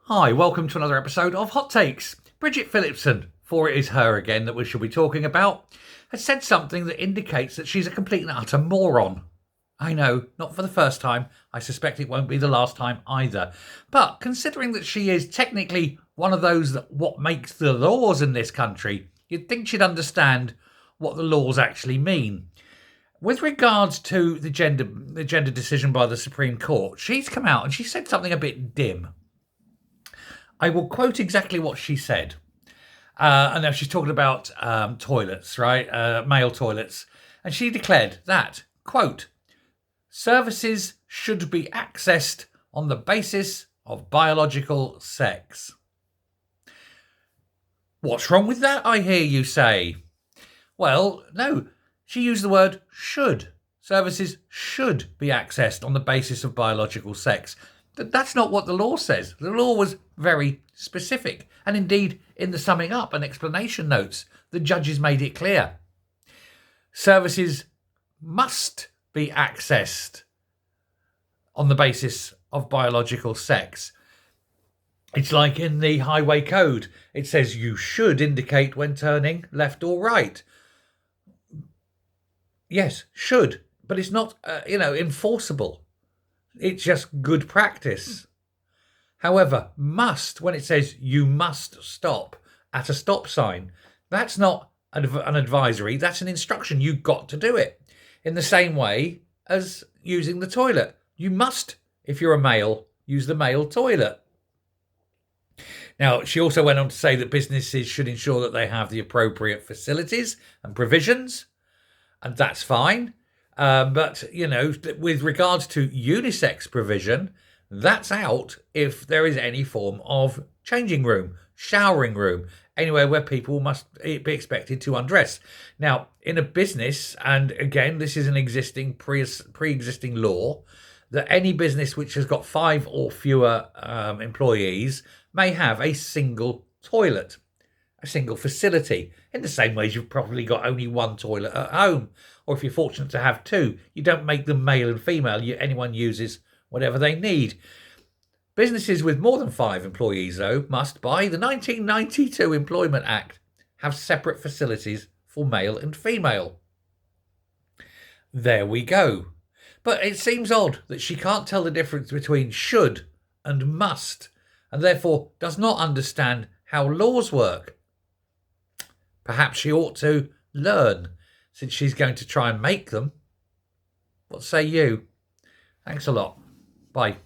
Hi, welcome to another episode of Hot Takes. Bridget Phillipson, for it is her again that we shall be talking about, has said something that indicates that she's a complete and utter moron. I know, not for the first time. I suspect it won't be the last time either. But considering that she is technically one of those that what makes the laws in this country, you'd think she'd understand what the laws actually mean. With regards to the gender decision by the Supreme Court, she's come out and she said something a bit dim. I will quote exactly what she said. And now she's talking about toilets, right? Male toilets. And she declared that, quote, services should be accessed on the basis of biological sex. What's wrong with that, I hear you say? Well, no, she used the word should. Services should be accessed on the basis of biological sex. That's not what the law says. The law was very specific. And indeed, in the summing up and explanation notes, the judges made it clear. Services must be accessed on the basis of biological sex. It's like in the highway code. It says you should indicate when turning left or right. Yes, should, but it's not, enforceable. It's just good practice. However, must, when it says you must stop at a stop sign, that's not an advisory, that's an instruction. You've got to do it. In the same way as using the toilet. You must, if you're a male, use the male toilet. Now, she also went on to say that businesses should ensure that they have the appropriate facilities and provisions, and that's fine. But, with regards to unisex provision, that's out if there is any form of changing room, showering room, anywhere where people must be expected to undress. Now, in a business, and again, this is an existing pre-existing law, that any business which has got 5 or fewer employees may have a single toilet, a single facility, in the same way as you've probably got only one toilet at home. Or if you're fortunate to have 2, you don't make them male and female. Anyone uses whatever they need. Businesses with more than 5 employees, though, must, by the 1992 Employment Act, have separate facilities for male and female. There we go. But it seems odd that she can't tell the difference between should and must, and therefore does not understand how laws work. Perhaps she ought to learn, since she's going to try and make them. What say you? Thanks a lot. Bye.